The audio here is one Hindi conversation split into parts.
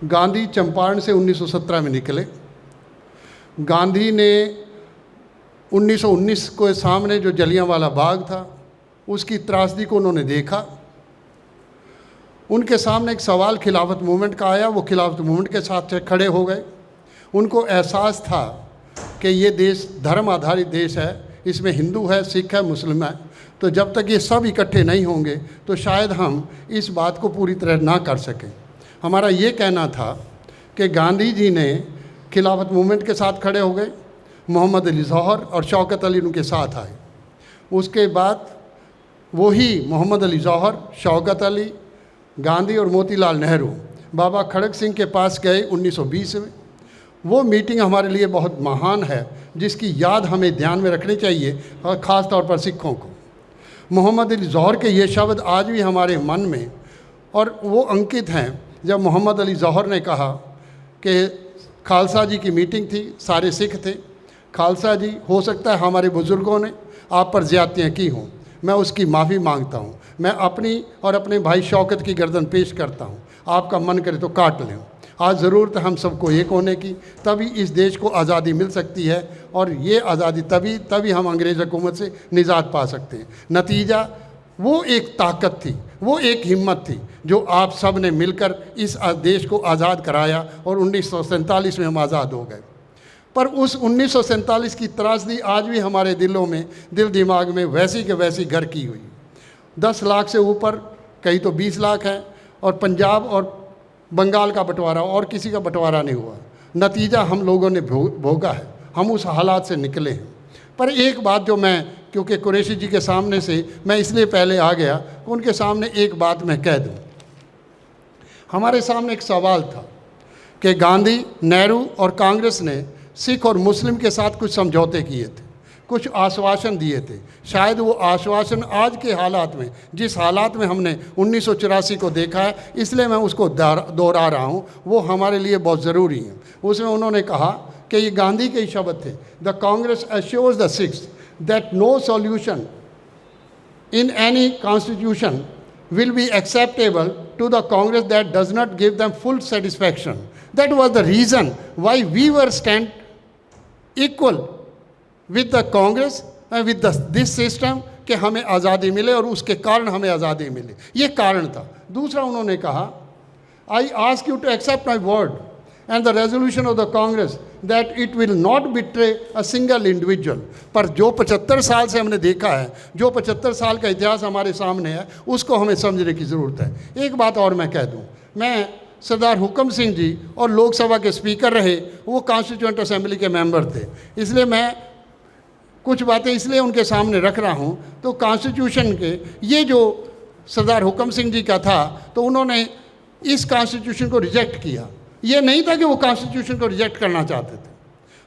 गांधी चंपारण से 1917 में निकले। गांधी ने 1919 के सामने जो जलियांवाला बाग था उसकी त्रासदी को उन्होंने देखा। उनके सामने एक सवाल खिलाफत मूवमेंट का आया, वो खिलाफत मूवमेंट के साथ खड़े हो गए। उनको एहसास था कि ये देश धर्म आधारित देश है, इसमें हिंदू है, सिख है, मुस्लिम है, तो जब तक ये सब इकट्ठे नहीं होंगे तो शायद हम इस बात को पूरी तरह ना कर सकें। हमारा ये कहना था कि गांधी जी ने खिलाफत मूवमेंट के साथ खड़े हो गए, मोहम्मद अली जौहर और शौकत अली उनके साथ आए। उसके बाद वही मोहम्मद अली जौहर, शौकत अली, गांधी और मोतीलाल नेहरू बाबा खड़ग सिंह के पास गए 1920 में। वो मीटिंग हमारे लिए बहुत महान है, जिसकी याद हमें ध्यान में रखनी चाहिए, और ख़ास तौर पर सिखों को। मोहम्मद अली जौहर के ये शब्द आज भी हमारे मन में और वो अंकित हैं, जब मोहम्मद अली जौहर ने कहा कि खालसा जी की मीटिंग थी, सारे सिख थे, खालसा जी, हो सकता है हमारे बुज़ुर्गों ने आप पर ज़्यादतियाँ की हों, मैं उसकी माफ़ी मांगता हूँ, मैं अपनी और अपने भाई शौकत की गर्दन पेश करता हूँ, आपका मन करे तो काट लें। आज ज़रूरत है हम सबको एक होने की, तभी इस देश को आज़ादी मिल सकती है, और ये आज़ादी तभी हम अंग्रेज़ हुकूमत से निजात पा सकते हैं। नतीजा वो एक ताकत थी, वो एक हिम्मत थी जो आप सब ने मिलकर इस देश को आज़ाद कराया, और 1947 में हम आज़ाद हो गए। पर उस 1947 की त्रासदी आज भी हमारे दिलों में, दिल दिमाग में वैसी के वैसी घर की हुई। 10 लाख से ऊपर, कहीं तो 20 लाख है, और पंजाब और बंगाल का बंटवारा, और किसी का बंटवारा नहीं हुआ। नतीजा हम लोगों ने भोगा है, हम उस हालात से निकले हैं। पर एक बात जो मैं, क्योंकि कुरैशी जी के सामने से मैं इसलिए पहले आ गया, उनके सामने एक बात मैं कह दूं। हमारे सामने एक सवाल था कि गांधी, नेहरू और कांग्रेस ने सिख और मुस्लिम के साथ कुछ समझौते किए थे, कुछ आश्वासन दिए थे। शायद वो आश्वासन आज के हालात में, जिस हालात में हमने 1984 को देखा है, इसलिए मैं उसको दोहरा रहा हूँ, वो हमारे लिए बहुत ज़रूरी है। उसमें उन्होंने कहा कि ये गांधी के ही शब्द थे, the Congress assures the Sikhs that no solution in any constitution will be acceptable to the Congress that does not give them full satisfaction. That was the reason why we were stand equal with the Congress and with this system कि हमें आज़ादी मिले, और उसके कारण हमें आज़ादी मिले, ये कारण था। दूसरा उन्होंने कहा, I ask you to accept my word and the resolution of the Congress that it will not betray a single individual. पर जो 75 साल से हमने देखा है, जो 75 साल का इतिहास हमारे सामने है, उसको हमें समझने की ज़रूरत है। एक बात और मैं कह दूं, मैं सरदार हुक्म सिंह जी और लोकसभा के स्पीकर रहे, वो कॉन्स्टिट्यूएंट असेंबली के मेंबर थे, इसलिए मैं कुछ बातें इसलिए उनके सामने रख रहा हूँ। तो कॉन्स्टिट्यूशन के ये जो सरदार हुक्म सिंह जी का था, तो उन्होंने इस कॉन्स्टिट्यूशन को रिजेक्ट किया। ये नहीं था कि वो कॉन्स्टिट्यूशन को रिजेक्ट करना चाहते थे।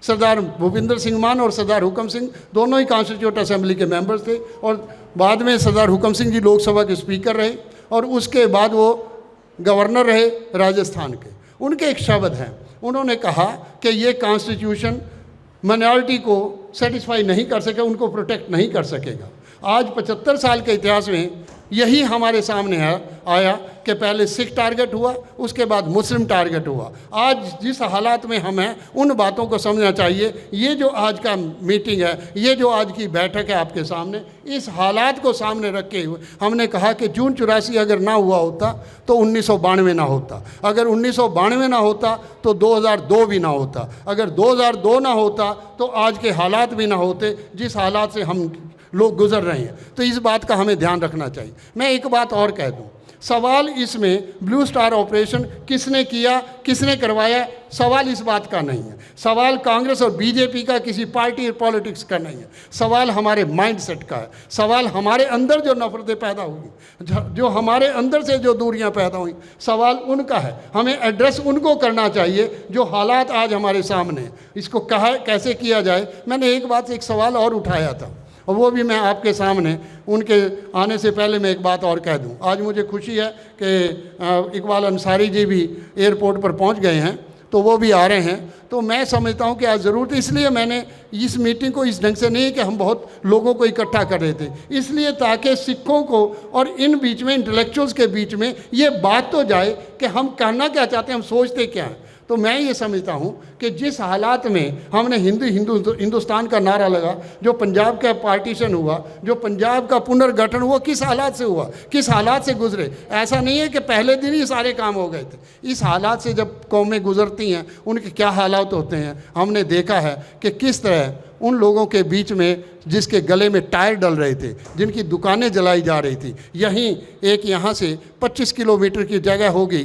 सरदार भूपिंदर सिंह मान और सरदार हुक्म सिंह दोनों ही कॉन्स्टिट्यूएंट असेंबली के मेंबर्स थे, और बाद में सरदार हुक्म सिंह जी लोकसभा के स्पीकर रहे, और उसके बाद वो गवर्नर रहे राजस्थान के। उनके एक शब्द हैं, उन्होंने कहा कि ये कॉन्स्टिट्यूशन माइनॉरिटी को सेटिस्फाई नहीं कर सके, उनको प्रोटेक्ट नहीं कर सकेगा। आज 75 साल के इतिहास में यही हमारे सामने आया कि पहले सिख टारगेट हुआ, उसके बाद मुस्लिम टारगेट हुआ। आज जिस हालात में हम हैं, उन बातों को समझना चाहिए। ये जो आज का मीटिंग है, ये जो आज की बैठक है आपके सामने, इस हालात को सामने रखे हुए हमने कहा कि जून 84 अगर ना हुआ होता तो 1992 ना होता, अगर 1992 ना होता तो 2002 भी ना होता, अगर 2002 ना होता तो आज के हालात भी ना होते जिस हालात से हम लोग गुजर रहे हैं। तो इस बात का हमें ध्यान रखना चाहिए। मैं एक बात और कह दूं, सवाल इसमें ब्लू स्टार ऑपरेशन किसने किया, किसने करवाया, सवाल इस बात का नहीं है। सवाल कांग्रेस और बीजेपी का, किसी पार्टी पॉलिटिक्स का नहीं है। सवाल हमारे माइंडसेट का है। सवाल हमारे अंदर जो नफरतें पैदा हुई, जो हमारे अंदर से जो दूरियां पैदा हुई, सवाल उनका है। हमें एड्रेस उनको करना चाहिए जो हालात आज हमारे सामने हैं। इसको कैसे किया जाए, मैंने एक बात, एक सवाल और उठाया था, और वो भी मैं आपके सामने, उनके आने से पहले मैं एक बात और कह दूं। आज मुझे खुशी है कि इकबाल अंसारी जी भी एयरपोर्ट पर पहुंच गए हैं, तो वो भी आ रहे हैं। तो मैं समझता हूँ कि आज ज़रूरत, इसलिए मैंने इस मीटिंग को इस ढंग से नहीं कि हम बहुत लोगों को इकट्ठा कर रहे थे, इसलिए ताकि सिखों को और इन बीच में इंटेलेक्चुअल्स के बीच में ये बात तो जाए कि हम कहना क्या चाहते हैं, हम सोचते क्या हैं। तो मैं ये समझता हूँ कि जिस हालात में हमने हिंदुस्तान का नारा लगा, जो पंजाब का पार्टीशन हुआ, जो पंजाब का पुनर्गठन हुआ, किस हालात से हुआ, किस हालात से गुजरे। ऐसा नहीं है कि पहले दिन ही सारे काम हो गए थे। इस हालात से जब कौमें गुजरती हैं उनके क्या हालात होते हैं, हमने देखा है कि किस तरह उन लोगों के बीच में जिसके गले में टायर डल रहे थे, जिनकी दुकानें जलाई जा रही थी, यहीं एक यहाँ से 25 किलोमीटर की जगह होगी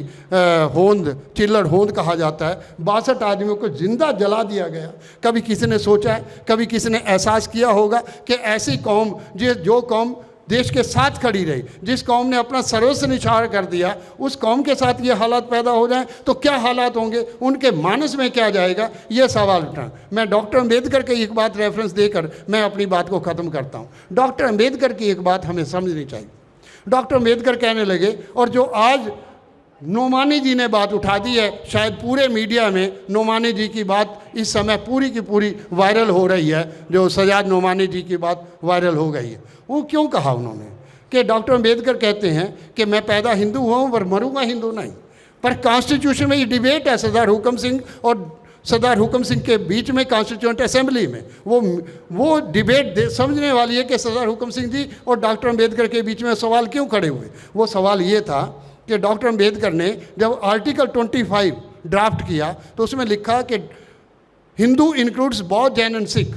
होंद, चिल्लड़ होंद कहा जाता है, 62 आदमियों को जिंदा जला दिया गया। कभी किसी ने सोचा है, कभी किसी ने एहसास किया होगा कि ऐसी कौम जो कौम देश के साथ खड़ी रही, जिस कौम ने अपना सर्वस्व निछावर कर दिया, उस कौम के साथ ये हालात पैदा हो जाएं तो क्या हालात होंगे, उनके मानस में क्या जाएगा, ये सवाल उठा। मैं डॉक्टर अम्बेडकर की एक बात रेफरेंस देकर मैं अपनी बात को ख़त्म करता हूँ। डॉक्टर अम्बेडकर की एक बात हमें समझनी चाहिए। डॉक्टर अम्बेडकर कहने लगे, और जो आज नोमानी जी ने बात उठा दी है, शायद पूरे मीडिया में नोमानी जी की बात इस समय पूरी की पूरी वायरल हो रही है, जो सजाद नोमानी जी की बात वायरल हो गई है। वो क्यों कहा उन्होंने कि डॉक्टर अम्बेडकर कहते हैं कि मैं पैदा हिंदू हुआ हूँ पर मरूंगा हिंदू नहीं। पर कॉन्स्टिट्यूशन में ये डिबेट है सरदार हुकम सिंह और सरदार हुकम सिंह के बीच में कॉन्स्टिट्यूएंट असेंबली में। वो डिबेट समझने वाली है कि सरदार हुकम सिंह जी और डॉक्टर अम्बेडकर के बीच में सवाल क्यों खड़े हुए। वो सवाल ये था कि डॉक्टर अम्बेडकर ने जब आर्टिकल 25 ड्राफ्ट किया तो उसमें लिखा कि हिंदू इंक्लूड्स बौद्ध, जैन एंड सिख,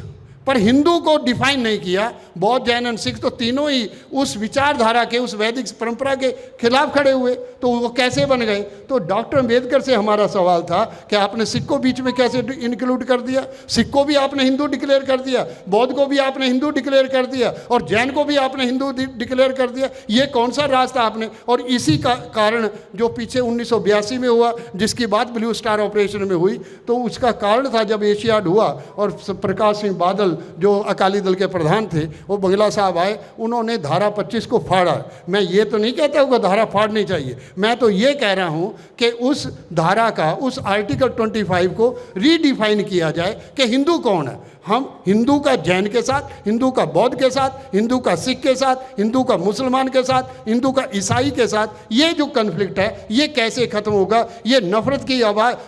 पर हिंदू को डिफाइन नहीं किया। बौद्ध, जैन एंड सिख तो तीनों ही उस विचारधारा के, उस वैदिक परंपरा के खिलाफ खड़े हुए, तो वो कैसे बन गए। तो डॉक्टर अम्बेडकर से हमारा सवाल था कि आपने सिख को बीच में कैसे इंक्लूड कर दिया। सिख को भी आपने हिंदू डिक्लेयर कर दिया, बौद्ध को भी आपने हिंदू डिक्लेयर कर दिया, और जैन को भी आपने हिंदू डिक्लेयर कर दिया। ये कौन सा रास्ता आपने। और इसी का कारण जो पीछे 1982 में हुआ, जिसकी बात ब्लू स्टार ऑपरेशन में हुई, तो उसका कारण था जब एशियाड हुआ और प्रकाश सिंह बादल जो अकाली दल के प्रधान थे, वो बंगला साहब आए, उन्होंने धारा 25 को फाड़ा। मैं ये तो नहीं कहता हूँ कि धारा फाड़नी चाहिए, मैं तो ये कह रहा हूँ कि उस धारा का, उस आर्टिकल 25 को रीडिफाइन किया जाए कि हिंदू कौन है। हम हिंदू का जैन के साथ, हिंदू का बौद्ध के साथ, हिंदू का सिख के साथ, हिंदू का मुसलमान के साथ, हिंदू का ईसाई के साथ, ये जो कन्फ्लिक्ट है ये कैसे ख़त्म होगा, ये नफ़रत की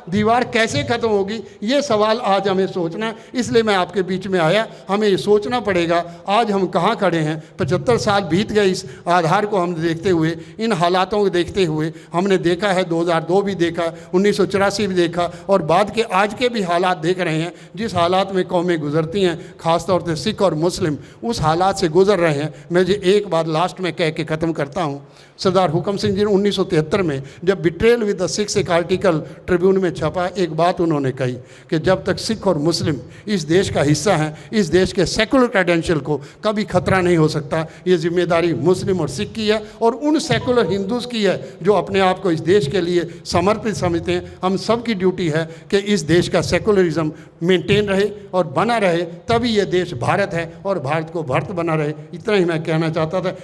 दीवार कैसे ख़त्म होगी, ये सवाल आज हमें सोचना है। इसलिए मैं आपके बीच में आया। हमें ये सोचना पड़ेगा आज हम कहाँ खड़े हैं। 75 साल बीत गए इस आधार को हम देखते हुए, इन हालातों को देखते हुए। हमने देखा है 2002 भी देखा, 1984 भी देखा, और बाद के आज के भी हालात देख रहे हैं। जिस हालात में कौमें गुजरती हैं, ख़ासतौर से सिख और मुस्लिम उस हालात से गुजर रहे हैं। मैं जो एक बात लास्ट में कह के ख़त्म करता हूँ। सरदार हुकम सिंह जी ने 1973 में जब बिट्रेयल विद द सिख्स एक आर्टिकल ट्रिब्यून में छपा, एक बात उन्होंने कही कि जब तक सिख और मुस्लिम इस देश का हिस्सा हैं, इस देश के सेकुलर क्रेडेंशियल को कभी खतरा नहीं हो सकता। ये जिम्मेदारी मुस्लिम और सिख की है, और उन सेकुलर हिंदूज़ की है जो अपने आप को इस देश के लिए समर्पित समझते हैं। हम सब की ड्यूटी है कि इस देश का सेकुलरिज्म मेंटेन रहे और बना रहे, तभी ये देश भारत है और भारत को भारत बना रहे। इतना ही मैं कहना चाहता था।